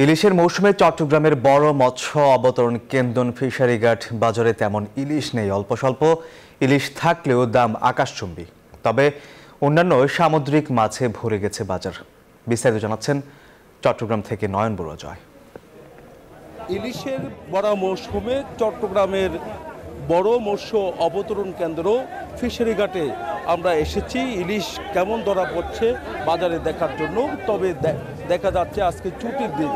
ইলিশের মৌসুমে চট্টগ্রামের বড় মৎস্য অবতরণ কেন্দ্র ফিশারিঘাট বাজারে তেমন ইলিশ নেই। অল্প স্বল্প ইলিশ থাকলেও দাম আকাশচুম্বী। তবে অন্যান্য সামুদ্রিক মাছে ভরে গেছে বাজার। বিস্তারিত জানাচ্ছেন চট্টগ্রাম থেকে নয়ন বড়ুয়া জয়। ইলিশের বড় মৌসুমে চট্টগ্রামের বড় মৎস্য অবতরণ কেন্দ্র ফিশারিঘাটে আমরা এসেছি ইলিশ কেমন ধরা পড়ছে বাজারে দেখার জন্য। তবে দেখা যাচ্ছে আজকে ছুটির দিন,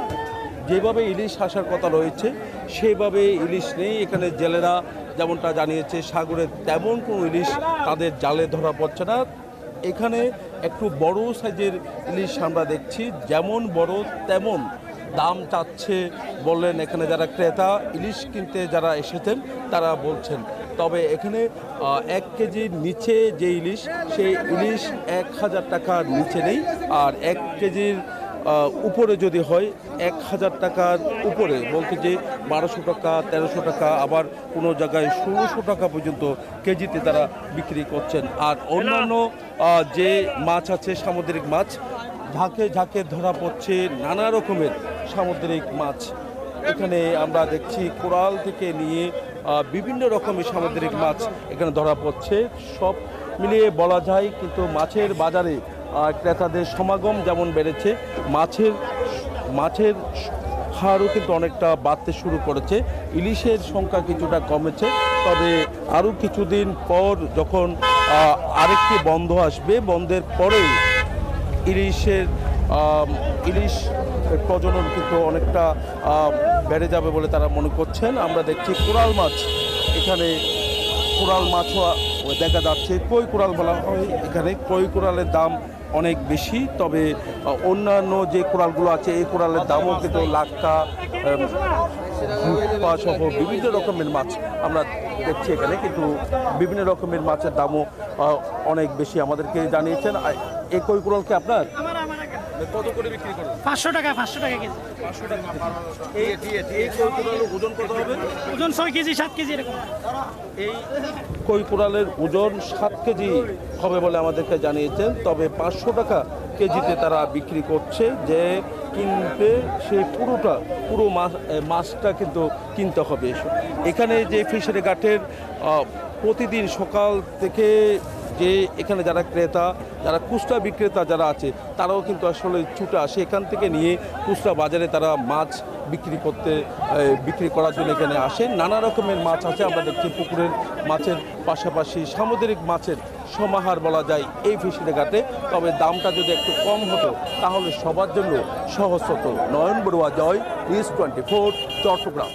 যেভাবে ইলিশ আসার কথা রয়েছে সেভাবে ইলিশ নেই। এখানে জেলেরা যেমনটা জানিয়েছে সাগরে তেমন কোনো ইলিশ তাদের জালে ধরা পড়ছে না। এখানে একটু বড় সাইজের ইলিশ আমরা দেখছি, যেমন বড় তেমন দাম চাচ্ছে বললেন এখানে যারা ক্রেতা ইলিশ কিনতে যারা এসেছেন তারা বলছেন। তবে এখানে 1 কেজির নিচে যে ইলিশ সেই ইলিশ 1000 টাকার নিচে নেই, আর 1 কেজির উপরে যদি হয় 1000 টাকার উপরে বলতে যে 1200 টাকা 1300 টাকা, আবার কোনো জায়গায় 1600 টাকা পর্যন্ত কেজিতে তারা বিক্রি করছেন। আর অন্যান্য যে মাছ আছে সামুদ্রিক মাছ ঝাঁকে ঝাঁকে ধরা পড়ছে নানা রকমের সামুদ্রিক মাছ। এখানে আমরা দেখছি কোরাল থেকে নিয়ে বিভিন্ন রকমের সামুদ্রিক মাছ এখানে ধরা পড়ছে। সব মিলিয়ে বলা যায় কিন্তু মাছের বাজারে ক্রেতাদের সমাগম যেমন বেড়েছে, মাছের হারও কিন্তু অনেকটা বাড়তে শুরু করেছে। ইলিশের সংখ্যা কিছুটা কমেছে, তবে আরও কিছুদিন পর যখন আরেকটি বন্ধ আসবে, বন্ধের পরে ইলিশ প্রজনন কিন্তু অনেকটা বেড়ে যাবে বলে তারা মনে করছেন। আমরা দেখছি কোরাল মাছ, এখানে কোরাল মাছও দেখা যাচ্ছে। কই কোরাল বলা হয় এখানে, কই কোরালের দাম অনেক বেশি। তবে অন্যান্য যে কোরালগুলো আছে এই কোরালের দামও কিন্তু লাক্কা সহ বিভিন্ন রকমের মাছ আমরা দেখছি এখানে, কিন্তু বিভিন্ন রকমের মাছের দামও অনেক বেশি আমাদেরকে জানিয়েছেন। এই কই কোরালকে আপনার কত করে বিক্রি করেন? 500 টাকা কেজি। 500 টাকা। এই কই কোরালের ওজন কত হবে? ওজন 6 কেজি 7 কেজি এরকম। এই কই কোরালের ওজন 7 কেজি হবে বলে আমাদেরকে জানিয়েছেন। তবে 500 টাকা কেজিতে তারা বিক্রি করছে। যে কিনতে সে পুরো মাছটা কিন্তু কিনতে হবে। এখানে যে ফিশারিঘাটের প্রতিদিন সকাল থেকে যে এখানে যারা ক্রেতা যারা খুচরা বিক্রেতা যারা আছে তারাও কিন্তু আসলে ছুটে আসে এখান থেকে নিয়ে খুচরা বাজারে তারা মাছ বিক্রি করার জন্য এখানে আসে। নানা রকমের মাছ আছে, আমরা দেখছি পুকুরের মাছের পাশাপাশি সামুদ্রিক মাছের সমাহার বলা যায় এই ফিশারিঘাটে। তবে দামটা যদি একটু কম হতো তাহলে সবার জন্য সহজ হতো। নয়ন বড়ুয়া জয়, নিউজ 24 চট্টগ্রাম।